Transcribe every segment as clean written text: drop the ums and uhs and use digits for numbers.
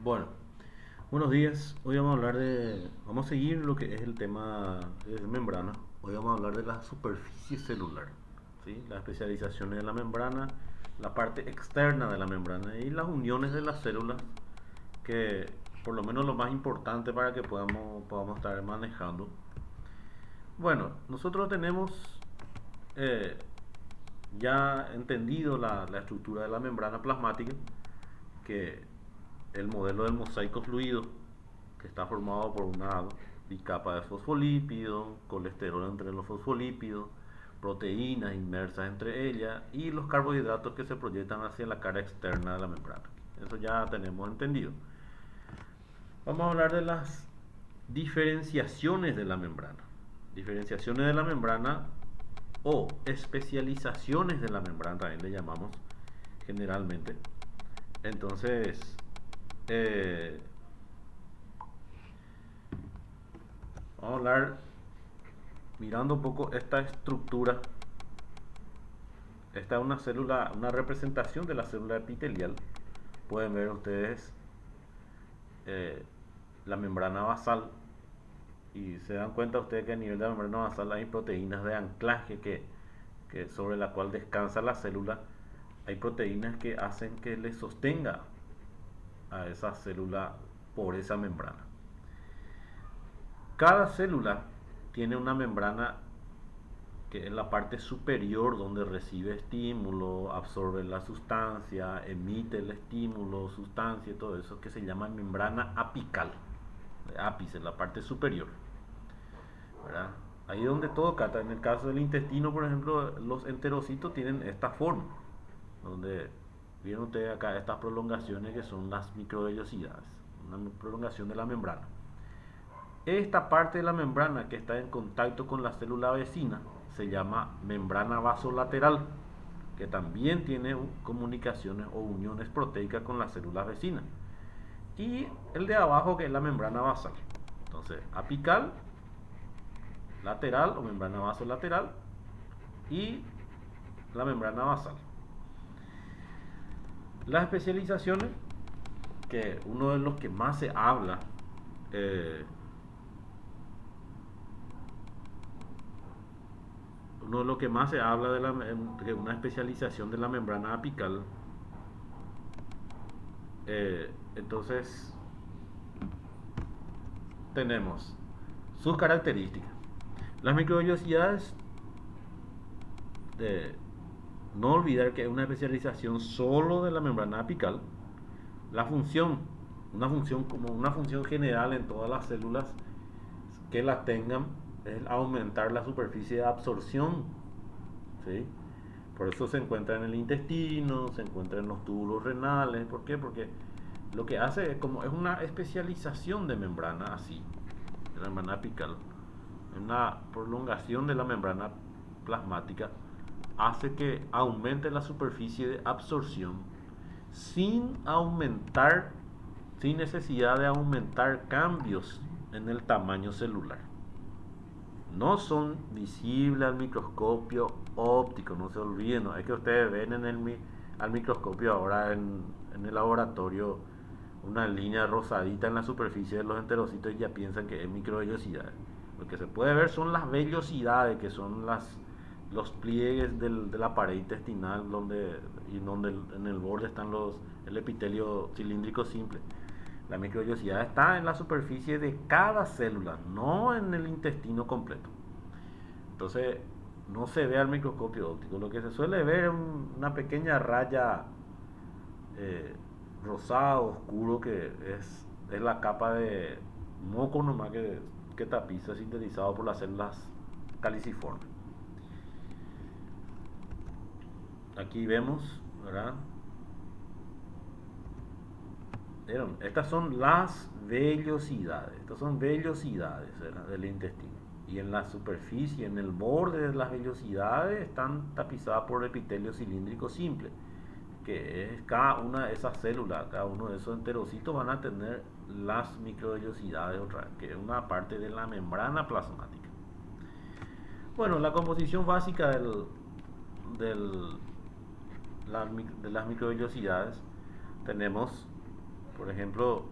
Bueno, buenos días. Hoy vamos a seguir lo que es el tema de membrana. Hoy vamos a hablar de la superficie celular, ¿sí? Las especializaciones de la membrana, la parte externa de la membrana y las uniones de las células, que por lo menos lo más importante para que podamos estar manejando. Bueno, nosotros tenemos eh, ya entendido la estructura de la membrana plasmática, que el modelo del mosaico fluido, que está formado por una bicapa de fosfolípidos, colesterol entre los fosfolípidos, proteínas inmersas entre ellas y los carbohidratos que se proyectan hacia la cara externa de la membrana. Eso ya tenemos entendido. Vamos a hablar de las diferenciaciones de la membrana. Diferenciaciones de la membrana o especializaciones de la membrana, también le llamamos generalmente. Entonces, eh, vamos a hablar mirando un poco esta estructura. Esta es una célula, una representación de la célula epitelial. Pueden ver ustedes eh, la membrana basal, y se dan cuenta ustedes que a nivel de la membrana basal hay proteínas de anclaje que sobre la cual descansa la célula. Hay proteínas que hacen que le sostenga a esa célula por esa membrana. Cada célula tiene una membrana que es la parte superior donde recibe estímulo, absorbe la sustancia, emite el estímulo, sustancia y todo eso, que se llama membrana apical, de ápice, la parte superior, ¿verdad? Ahí donde todo cata. En el caso del intestino, por ejemplo, los enterocitos tienen esta forma, donde vieron ustedes acá estas prolongaciones que son las microvellosidades, una prolongación de la membrana. Esta parte de la membrana que está en contacto con la célula vecina se llama membrana vasolateral, que también tiene comunicaciones o uniones proteicas con las células vecinas. Y el de abajo, que es la membrana basal. Entonces, apical, lateral o membrana vasolateral y la membrana basal. Las especializaciones, que uno de los que más se habla, eh, uno de los que más se habla de una especialización de la membrana apical. Entonces, tenemos sus características. Las microvellosidades, no olvidar que es una especialización solo de la membrana apical. La función, una función general en todas las células que la tengan, es aumentar la superficie de absorción, ¿sí? Por eso se encuentra en el intestino, se encuentra en los túbulos renales. ¿Por qué? Porque lo que hace es como es una especialización de membrana así, de la membrana apical, una prolongación de la membrana plasmática, hace que aumente la superficie de absorción sin aumentar, sin necesidad de aumentar cambios en el tamaño celular. No son visibles al microscopio óptico, no se olviden, ¿no? Es que ustedes ven al microscopio ahora en el laboratorio una línea rosadita en la superficie de los enterocitos y ya piensan que es microvellosidad. Lo que se puede ver son las vellosidades, que son los pliegues de la pared intestinal, donde en el borde están el epitelio cilíndrico simple. La microvellosidad está en la superficie de cada célula, no en el intestino completo. Entonces, no se ve al microscopio óptico. Lo que se suele ver es una pequeña raya eh, rosado, oscuro, que es la capa de moco nomás que tapiza, sintetizado por las células caliciformes. Aquí vemos, ¿verdad? Estas son las vellosidades. Estas son vellosidades, ¿verdad?, del intestino. Y en la superficie, en el borde de las vellosidades, están tapizadas por epitelio cilíndrico simple, que es cada una de esas células, cada uno de esos enterocitos van a tener las microvellosidades otra vez, que es una parte de la membrana plasmática. Bueno, la composición básica del, de las microvellosidades, tenemos, por ejemplo,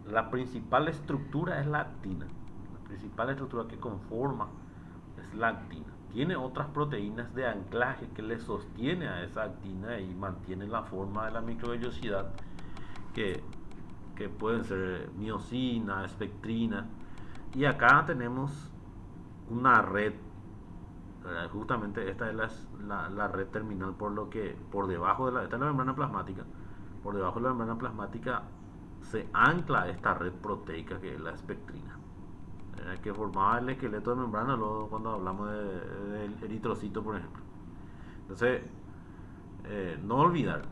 la principal estructura es la actina. La principal estructura que conforma es la actina. Tiene otras proteínas de anclaje que le sostiene a esa actina y mantiene la forma de la microvellosidad que, que pueden ser miosina, espectrina. Y acá tenemos una red, ¿verdad? Justamente esta es la red terminal, por lo que por debajo de esta es la membrana plasmática, por debajo de la membrana plasmática se ancla esta red proteica que es la espectrina, que formaba el esqueleto de membrana luego cuando hablamos del eritrocito, por ejemplo. Entonces, no olvidar,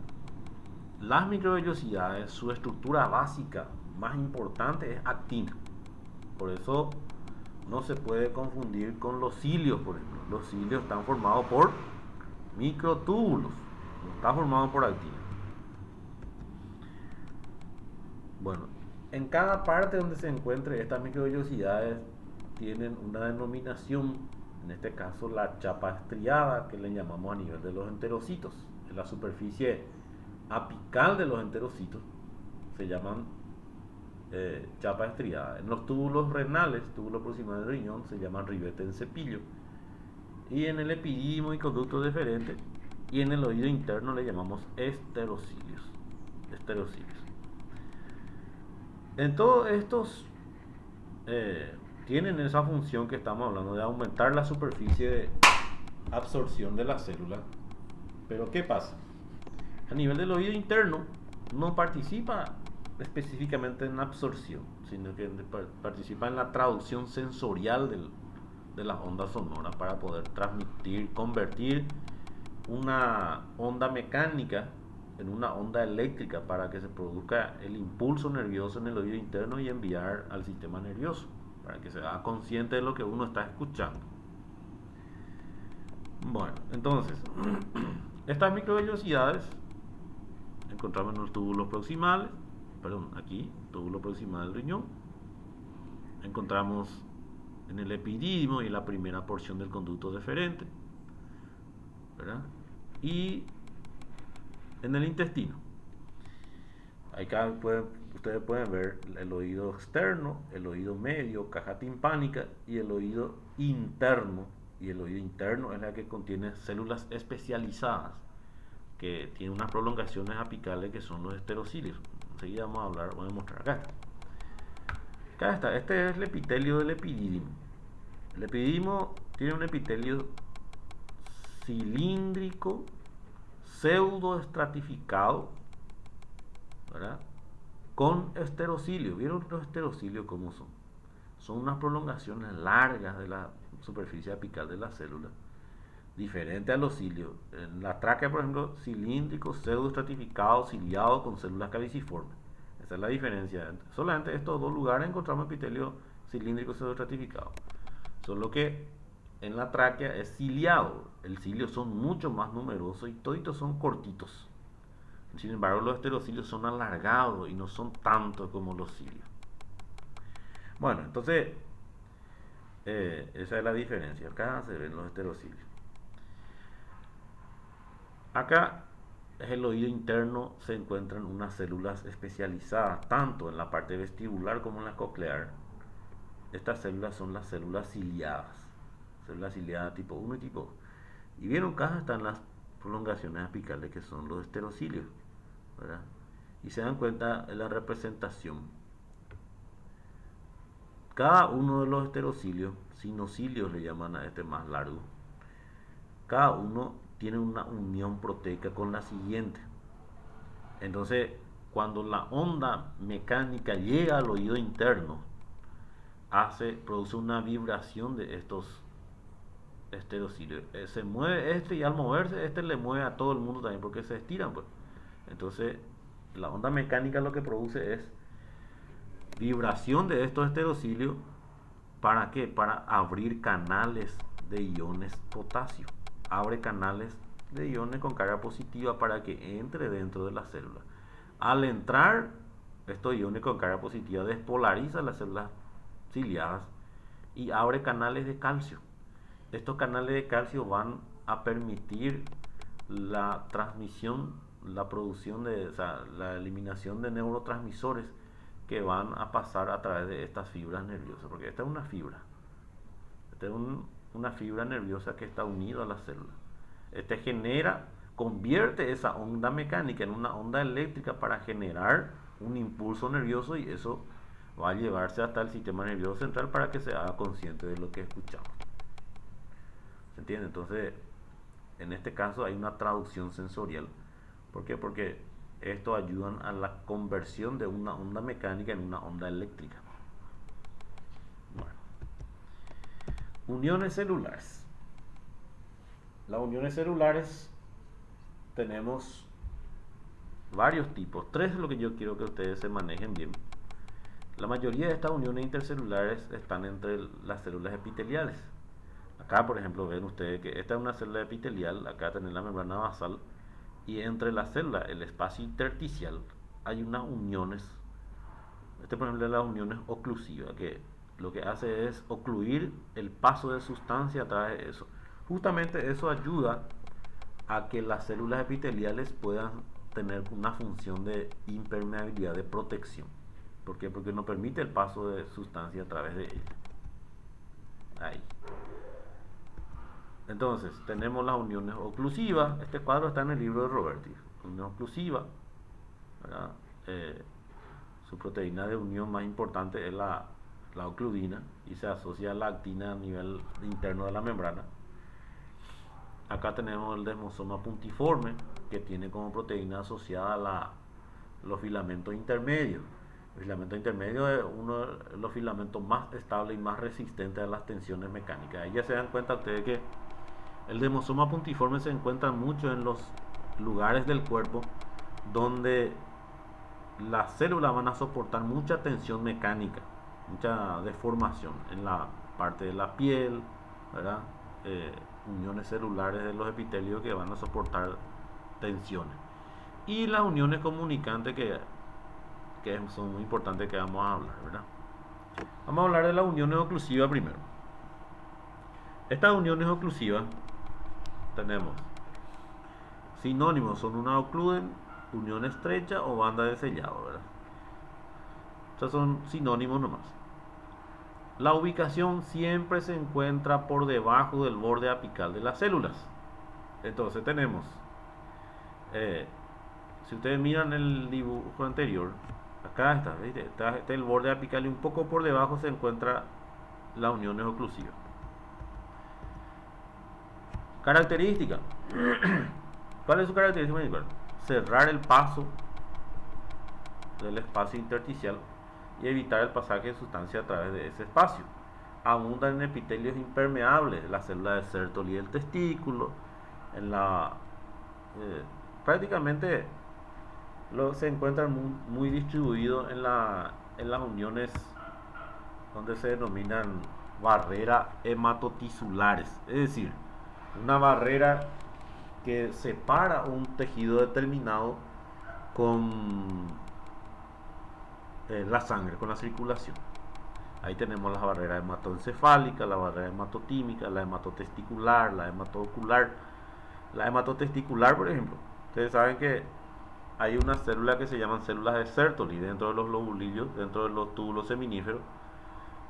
las microvellosidades, su estructura básica más importante es actina. Por eso no se puede confundir con los cilios, por ejemplo. Los cilios están formados por microtúbulos, no está formado por actina. Bueno, en cada parte donde se encuentre estas microvellosidades tienen una denominación, en este caso la chapa estriada, que le llamamos a nivel de los enterocitos. En la superficie apical de los enterocitos se llaman chapa estriada. En los túbulos renales, túbulo proximal del riñón, se llaman ribete en cepillo. Y en el epidídimo y conducto deferente y en el oído interno le llamamos esterocilios. En todos estos tienen esa función que estamos hablando de aumentar la superficie de absorción de la célula. Pero ¿qué pasa? A nivel del oído interno no participa específicamente en la absorción, sino que participa en la traducción sensorial de las ondas sonoras para poder transmitir, convertir una onda mecánica en una onda eléctrica para que se produzca el impulso nervioso en el oído interno y enviar al sistema nervioso para que se haga consciente de lo que uno está escuchando. Bueno, entonces, estas microvellosidades encontramos en los túbulos proximales, aquí, túbulo proximal del riñón. Encontramos en el epidídimo y la primera porción del conducto deferente, ¿verdad? Y en el intestino. Acá ustedes pueden ver el oído externo, el oído medio, caja timpánica y el oído interno. Y el oído interno es la que contiene células especializadas que tienen unas prolongaciones apicales que son los esterocilios. Enseguida voy a mostrar acá. Acá está, este es el epitelio del epidídimo. El epidídimo tiene un epitelio cilíndrico, pseudoestratificado, ¿verdad? Con esterocilio. ¿Vieron los esterocilios cómo son? Son unas prolongaciones largas de la superficie apical de la célula, diferente a los cilios. En la tráquea, por ejemplo, cilíndrico, pseudoestratificado, ciliado con células caliciformes. Esa es la diferencia. Solamente estos dos lugares encontramos epitelio cilíndrico pseudoestratificado. Solo que en la tráquea es ciliado. El cilio son mucho más numerosos y toditos son cortitos. Sin embargo, los esterocilios son alargados y no son tanto como los cilios. Bueno, entonces esa es la diferencia. Acá se ven los esterocilios. Acá es el oído interno, se encuentran unas células especializadas tanto en la parte vestibular como en la coclear. Estas células son las células ciliadas tipo 1 y tipo 2. Y vieron que acá están las prolongaciones apicales que son los esterocilios, ¿verdad? Y se dan cuenta de la representación. Cada uno de los esterocilios, sinocilios le llaman a este más largo, cada uno tiene una unión proteica con la siguiente. Entonces, cuando la onda mecánica llega al oído interno, produce una vibración de estos esterocilios. Se mueve este y al moverse este le mueve a todo el mundo también porque se estiran, pues. Entonces, la onda mecánica lo que produce es vibración de estos esterocilios. ¿Para qué? Para abrir canales de iones potasio. Abre canales de iones con carga positiva para que entre dentro de la célula. Al entrar estos iones con carga positiva despolariza las células ciliadas y abre canales de calcio. Estos canales de calcio van a permitir la transmisión, la producción la eliminación de neurotransmisores que van a pasar a través de estas fibras nerviosas, porque esta es una fibra. Esta es una fibra nerviosa que está unida a la célula. Convierte esa onda mecánica en una onda eléctrica para generar un impulso nervioso, y eso va a llevarse hasta el sistema nervioso central para que se haga consciente de lo que escuchamos. ¿Se entiende? Entonces, en este caso hay una traducción sensorial. ¿Por qué? Porque esto ayuda a la conversión de una onda mecánica en una onda eléctrica. Bueno. Uniones celulares. Las uniones celulares tenemos varios tipos. 3 es lo que yo quiero que ustedes se manejen bien. La mayoría de estas uniones intercelulares están entre las células epiteliales. Acá, por ejemplo, ven ustedes que esta es una célula epitelial, acá tenemos la membrana basal, y entre la célula, el espacio intersticial, hay unas uniones. Por ejemplo, es la uniones oclusivas, que lo que hace es ocluir el paso de sustancia a través de eso. Justamente eso ayuda a que las células epiteliales puedan tener una función de impermeabilidad, de protección. ¿Por qué? Porque no permite el paso de sustancia a través de ella. Ahí. Entonces, tenemos las uniones oclusivas. Este cuadro está en el libro de Roberti. Unión oclusiva, ¿verdad? Su proteína de unión más importante es la ocludina, y se asocia a la actina a nivel interno de la membrana. Acá tenemos el desmosoma puntiforme, que tiene como proteína asociada los filamentos intermedios. El filamento intermedio es uno de los filamentos más estables y más resistentes a las tensiones mecánicas. Ahí ya se dan cuenta ustedes que el desmosoma puntiforme se encuentra mucho en los lugares del cuerpo donde las células van a soportar mucha tensión mecánica, mucha deformación en la parte de la piel, ¿verdad? Uniones celulares de los epitelios que van a soportar tensiones. Y las uniones comunicantes que son muy importantes, que vamos a hablar, ¿verdad? Vamos a hablar de las uniones oclusivas primero. Estas uniones oclusivas tenemos sinónimos, son una ocluden, unión estrecha o banda de sellado, ¿verdad? Estos son sinónimos nomás. La ubicación siempre se encuentra por debajo del borde apical de las células. Entonces tenemos, si ustedes miran el dibujo anterior, acá está, ¿viste? Está el borde apical, y un poco por debajo se encuentra las uniones oclusivas. Característica. ¿Cuál es su característica principal? Cerrar el paso del espacio intersticial y evitar el pasaje de sustancia a través de ese espacio. Abundan en epitelios impermeables, la célula de Sertoli y el testículo. Prácticamente se encuentran muy distribuidos en las uniones donde se denominan barreras hematotisulares, es decir, una barrera que separa un tejido determinado con la sangre, con la circulación. Ahí tenemos las barreras hematoencefálicas, la barrera hematotímica, la hematotesticular, la hematoocular. La hematotesticular, por ejemplo, ustedes saben que hay unas células que se llaman células de Sertoli dentro de los lobulillos, dentro de los túbulos seminíferos,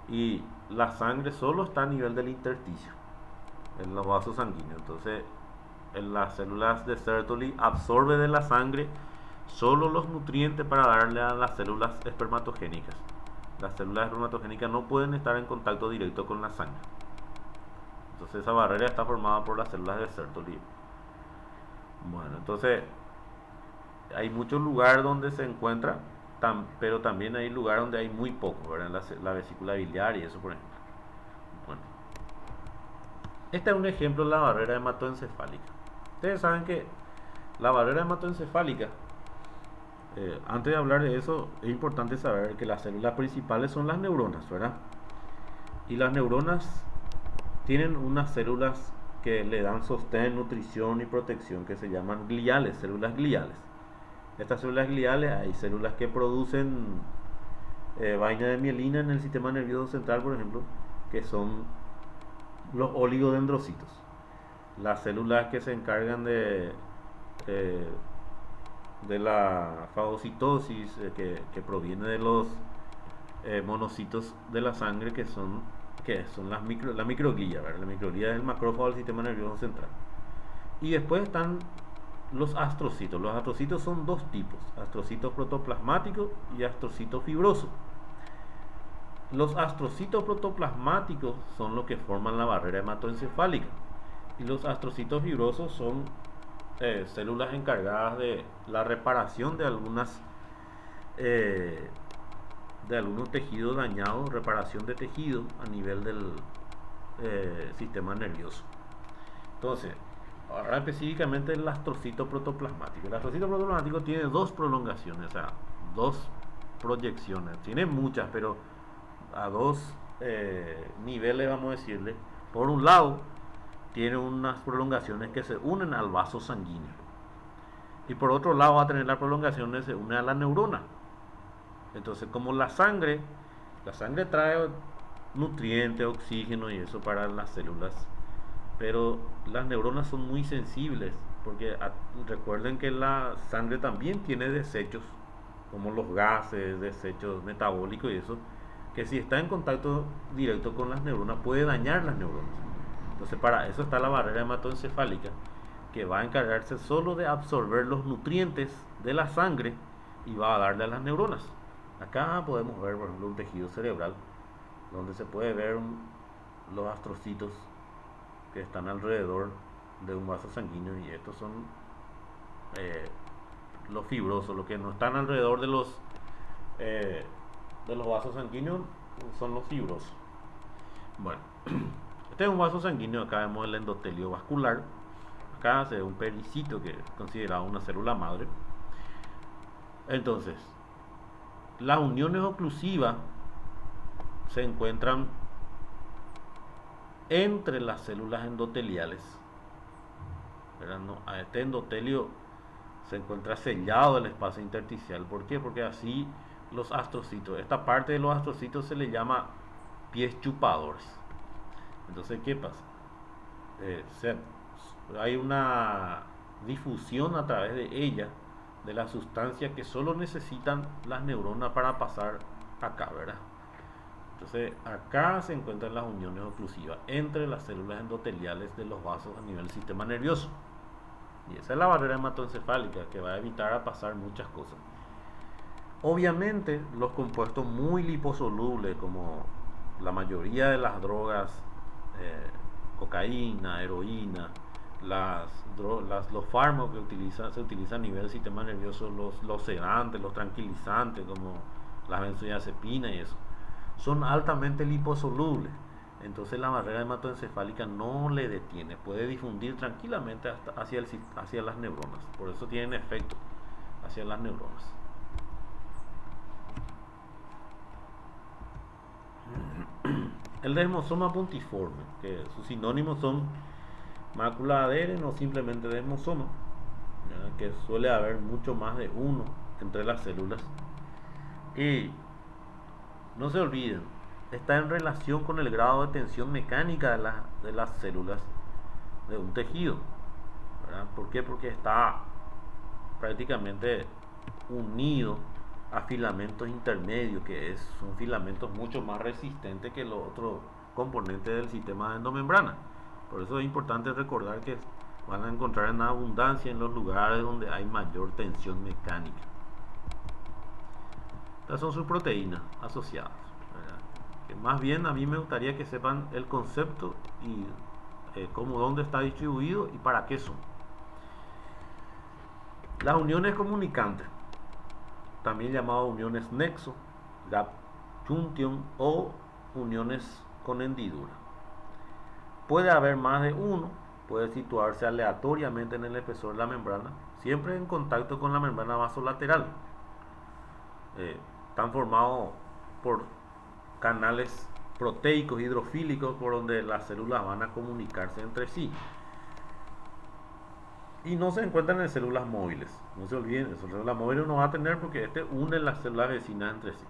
y la sangre solo está a nivel del intersticio, en los vasos sanguíneos. Entonces, en las células de Sertoli absorbe de la sangre solo los nutrientes para darle a las células espermatogénicas. Las células espermatogénicas no pueden estar en contacto directo con la sangre. Entonces esa barrera está formada por las células de Sertoli. Bueno, entonces hay muchos lugares donde se encuentra, pero también hay lugares donde hay muy poco, ¿verdad? La vesícula biliar y eso, por ejemplo. Bueno, este es un ejemplo de la barrera hematoencefálica. Ustedes saben que la barrera hematoencefálica, antes de hablar de eso, es importante saber que las células principales son las neuronas, ¿verdad? Y las neuronas tienen unas células que le dan sostén, nutrición y protección, que se llaman gliales, células gliales. Estas células gliales, hay células que producen vaina de mielina en el sistema nervioso central, por ejemplo, que son los oligodendrocitos. Las células que se encargan de de la fagocitosis que proviene de los monocitos de la sangre que son la microglía, ¿verdad? La microglía es el macrófago del sistema nervioso central. Y después están los astrocitos. Los astrocitos son dos tipos: astrocitos protoplasmáticos y astrocitos fibrosos. Los astrocitos protoplasmáticos son los que forman la barrera hematoencefálica y los astrocitos fibrosos son células encargadas de la reparación eh, de algunos tejidos dañados, reparación de tejidos a nivel del sistema nervioso. Entonces, ahora específicamente el astrocito protoplasmático. El astrocito protoplasmático tiene dos prolongaciones, o sea, dos proyecciones. Tiene muchas, pero a dos niveles, vamos a decirle. Por un lado, tiene unas prolongaciones que se unen al vaso sanguíneo. Y por otro lado va a tener las prolongaciones que se unen a la neurona. Entonces, como la sangre trae nutrientes, oxígeno y eso para las células, pero las neuronas son muy sensibles, porque recuerden que la sangre también tiene desechos, como los gases, desechos metabólicos y eso, que si está en contacto directo con las neuronas puede dañar las neuronas. Entonces para eso está la barrera hematoencefálica, que va a encargarse solo de absorber los nutrientes de la sangre y va a darle a las neuronas. Acá podemos ver, por ejemplo, un tejido cerebral donde se puede ver los astrocitos que están alrededor de un vaso sanguíneo, y estos son eh, los fibrosos. Los que no están alrededor de los vasos sanguíneos son los fibrosos. Bueno, este es un vaso sanguíneo. Acá vemos el endotelio vascular. Acá se ve un pericito que es considerado una célula madre. Entonces, las uniones oclusivas se encuentran entre las células endoteliales. A este endotelio se encuentra sellado el espacio intersticial. ¿Por qué? Porque así los astrocitos, esta parte de los astrocitos se le llama pies chupadores. Entonces, ¿qué pasa? Hay una difusión a través de ella de la sustancia que solo necesitan las neuronas para pasar acá, ¿verdad? Entonces, acá se encuentran las uniones oclusivas entre las células endoteliales de los vasos a nivel del sistema nervioso. Y esa es la barrera hematoencefálica que va a evitar a pasar muchas cosas. Obviamente, los compuestos muy liposolubles, como la mayoría de las drogas, cocaína, heroína, los fármacos que se utilizan a nivel del sistema nervioso, los sedantes, los tranquilizantes, como las benzodiazepinas y eso, son altamente liposolubles. Entonces la barrera hematoencefálica no le detiene, puede difundir tranquilamente hacia las neuronas. Por eso tienen efecto hacia las neuronas. El desmosoma puntiforme, que sus sinónimos son mácula adherens o simplemente desmosoma, que suele haber mucho más de uno entre las células. Y no se olviden, está en relación con el grado de tensión mecánica de las células de un tejido, ¿verdad? ¿Por qué? Porque está prácticamente unido a filamentos intermedios, son filamentos mucho más resistentes que los otros componentes del sistema de endomembrana. Por eso es importante recordar que van a encontrar en abundancia en los lugares donde hay mayor tensión mecánica. Estas son sus proteínas asociadas, ¿verdad? Que más bien a mí me gustaría que sepan el concepto y dónde está distribuido y para qué son. Las uniones comunicantes, también llamadas uniones nexo, gap junction o uniones con hendidura. Puede haber más de uno, puede situarse aleatoriamente en el espesor de la membrana, siempre en contacto con la membrana vasolateral. Están formados por canales proteicos hidrofílicos por donde las células van a comunicarse entre sí. Y no se encuentran en células móviles. No se olviden, esas células móviles no va a tener porque une las células vecinas entre sí.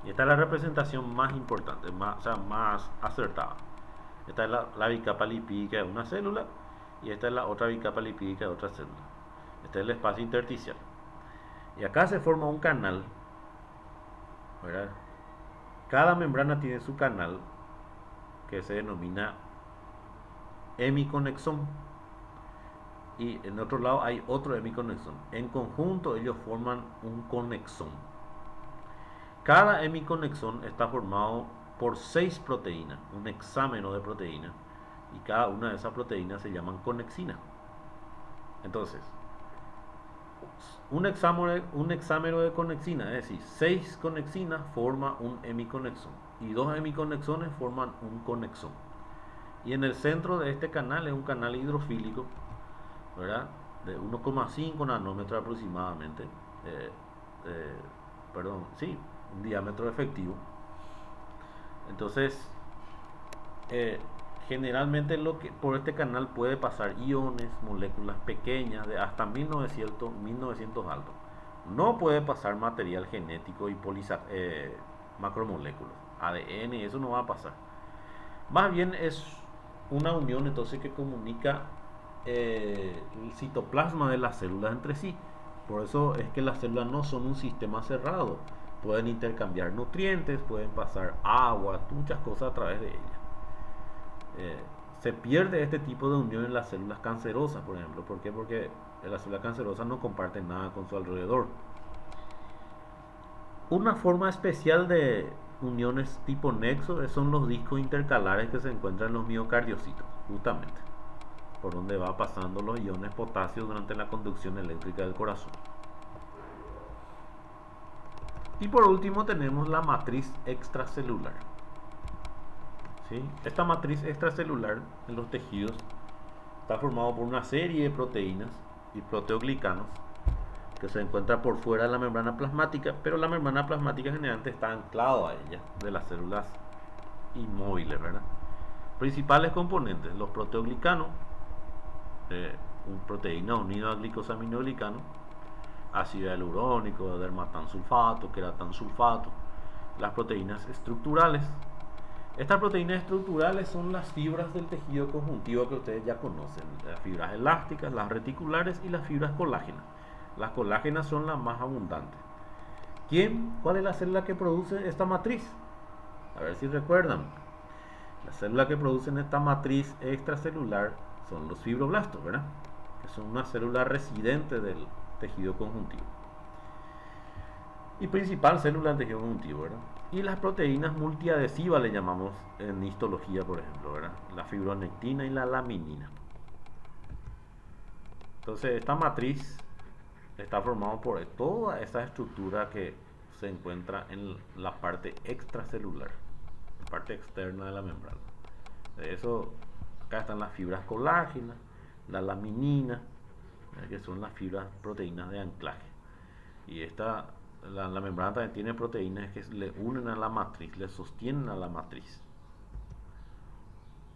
Y esta es la representación más importante, más acertada. Esta es la bicapa lipídica de una célula y esta es la otra bicapa lipídica de otra célula. Este es el espacio intersticial. Y acá se forma un canal, ¿verdad? Cada membrana tiene su canal que se denomina hemiconexón. Y en otro lado hay otro hemiconexón. En conjunto ellos forman un conexón. Cada hemiconexón está formado por 6 proteínas, un hexámero de proteínas, y cada una de esas proteínas se llaman conexinas. Entonces, un hexámero de conexinas, es decir, 6 conexinas forma un hemiconexón y 2 hemiconexones forman un conexón. Y en el centro de este canal es un canal hidrofílico, ¿verdad? De 1,5 nanómetros aproximadamente. Eh, eh, Perdón, sí, un diámetro efectivo. Entonces, eh, generalmente por este canal puede pasar iones, moléculas pequeñas de hasta 1900 alto. No puede pasar material genético y macromoléculas. ADN, eso no va a pasar. Más bien es una unión entonces que comunica el citoplasma de las células entre sí. Por eso es que las células no son un sistema cerrado. Pueden intercambiar nutrientes, pueden pasar agua, muchas cosas a través de ellas. Se pierde este tipo de unión en las células cancerosas, por ejemplo. ¿Por qué? Porque las células cancerosas no comparten nada con su alrededor. Una forma especial de uniones tipo nexo son los discos intercalares que se encuentran en los miocardiocitos, justamente, por donde va pasando los iones potasio durante la conducción eléctrica del corazón. Y por último tenemos la matriz extracelular. ¿Sí? Esta matriz extracelular en los tejidos está formado por una serie de proteínas y proteoglicanos que se encuentra por fuera de la membrana plasmática, pero la membrana plasmática generalmente está anclado a ella, de las células inmóviles, ¿verdad? Principales componentes: los proteoglicanos, una proteína unida a glicosaminoglicano, ácido hialurónico, dermatansulfato, queratansulfato, las proteínas estructurales. Estas proteínas estructurales son las fibras del tejido conjuntivo que ustedes ya conocen, las fibras elásticas, las reticulares y las fibras colágenas. Las colágenas son las más abundantes. ¿Cuál es la célula que produce esta matriz? A ver si recuerdan. La célula que producen esta matriz extracelular son los fibroblastos, ¿verdad? Que son una célula residente del tejido conjuntivo. Y principal célula del tejido conjuntivo, ¿verdad? Y las proteínas multiadhesivas le llamamos en histología, por ejemplo, ¿verdad? La fibronectina y la laminina. Entonces, esta matriz está formada por toda esa estructura que se encuentra en la parte extracelular, la parte externa de la membrana. De eso, acá están las fibras colágenas, la laminina, que son las fibras proteínas de anclaje. Y la membrana también tiene proteínas que le unen a la matriz, le sostienen a la matriz.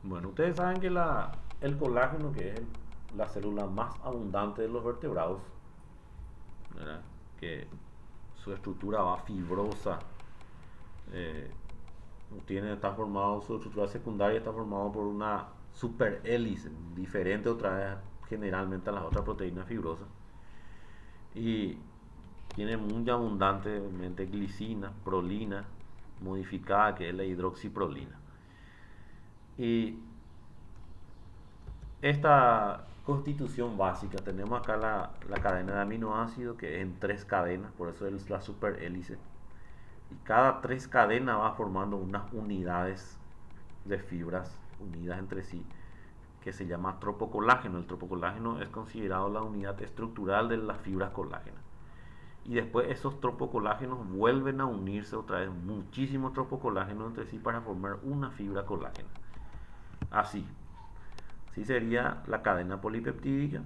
Bueno, ustedes saben que el colágeno, que es la célula más abundante de los vertebrados, ¿verdad? Que su estructura va fibrosa, su estructura secundaria está formado por una superhélice, diferente otra vez generalmente a las otras proteínas fibrosas, y tiene muy abundantemente glicina, prolina modificada, que es la hidroxiprolina. Y esta constitución básica, tenemos acá la cadena de aminoácidos, que es en 3 cadenas, por eso es la superhélice. Y cada 3 cadenas va formando unas unidades de fibras unidas entre sí, que se llama tropocolágeno. El tropocolágeno es considerado la unidad estructural de las fibras colágenas. Y después esos tropocolágenos vuelven a unirse otra vez, muchísimos tropocolágenos entre sí, para formar una fibra colágena. Así sería la cadena polipeptídica,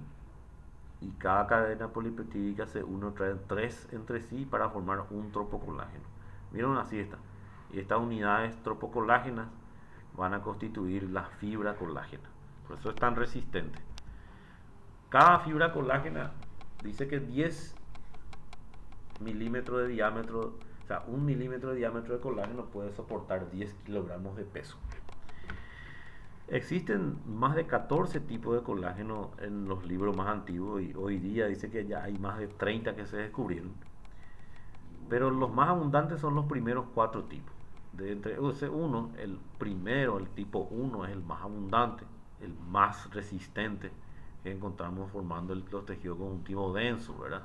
y cada cadena polipeptídica se une otra vez 3 entre sí para formar un tropocolágeno. Miren, así está. Y estas unidades tropocolágenas van a constituir la fibra colágena. Por eso es tan resistente. Cada fibra colágena dice que 10 milímetros de diámetro, o sea, 1 milímetro de diámetro de colágeno puede soportar 10 kilogramos de peso. Existen más de 14 tipos de colágeno en los libros más antiguos y hoy día dice que ya hay más de 30 que se descubrieron. Pero los más abundantes son los primeros cuatro tipos. De entre ese uno, el primero, el tipo uno es el más abundante, el más resistente que encontramos formando los tejidos conjuntivos densos, ¿verdad?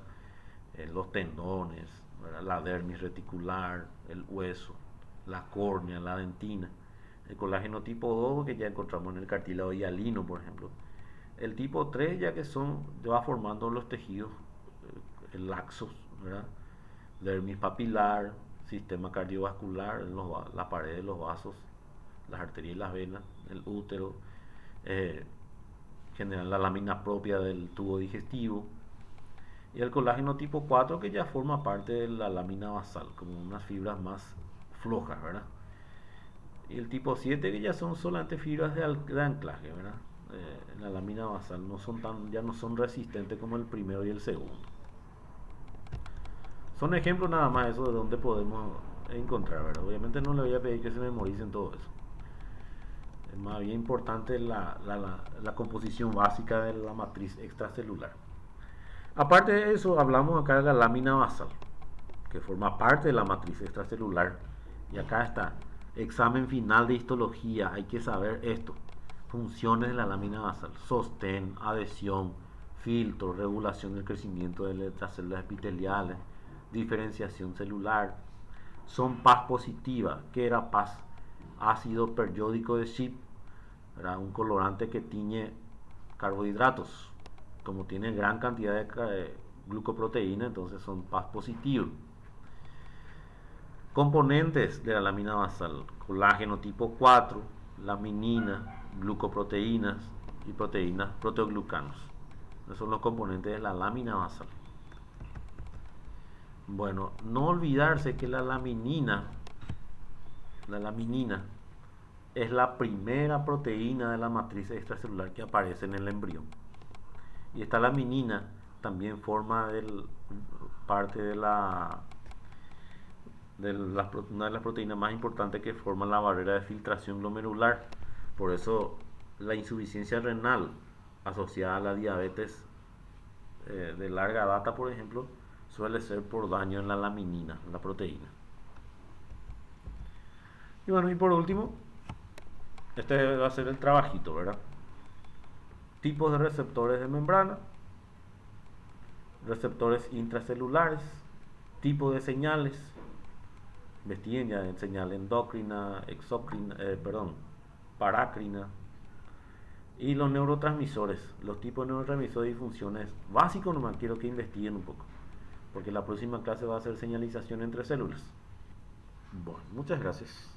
Los tendones, ¿verdad? La dermis reticular, el hueso, la córnea, la dentina. El colágeno tipo 2 que ya encontramos en el cartílago hialino, por ejemplo. El tipo 3 ya que va formando los tejidos laxos, ¿verdad? Dermis papilar, sistema cardiovascular, la pared de los vasos, las arterias y las venas, el útero, eh, generan la lámina propia del tubo digestivo. Y el colágeno tipo 4 que ya forma parte de la lámina basal, como unas fibras más flojas, ¿verdad? Y el tipo 7 que ya son solamente fibras de anclaje, ¿verdad? En la lámina basal ya no son resistentes como el primero y el segundo. Son ejemplos nada más eso de donde podemos encontrar, ¿verdad? Obviamente no le voy a pedir que se memoricen todo eso. Es más bien importante la composición básica de la matriz extracelular. Aparte de eso, hablamos acá de la lámina basal, que forma parte de la matriz extracelular. Y acá está, examen final de histología, hay que saber esto. Funciones de la lámina basal, sostén, adhesión, filtro, regulación del crecimiento de las células epiteliales, diferenciación celular. Son paz positiva. ¿Qué era paz? Ácido periódico de Schiff, era un colorante que tiñe carbohidratos. Como tiene gran cantidad de glucoproteína, entonces son paz positivos. Componentes de la lámina basal: colágeno tipo 4, laminina, glucoproteínas y proteínas proteoglucanos. Esos son los componentes de la lámina basal. Bueno, no olvidarse que la laminina es la primera proteína de la matriz extracelular que aparece en el embrión. Y esta laminina también forma parte de una de las proteínas más importantes que forma la barrera de filtración glomerular. Por eso la insuficiencia renal asociada a la diabetes de larga data, por ejemplo, suele ser por daño en la laminina, la proteína. Y bueno, y por último, este va a ser el trabajito, ¿verdad? Tipos de receptores de membrana, receptores intracelulares, tipo de señales, investiguen ya en señal endocrina, exocrina, parácrina, y los neurotransmisores, los tipos de neurotransmisores y funciones básicos. Nomás quiero que investiguen un poco, porque la próxima clase va a ser señalización entre células. Bueno, muchas gracias.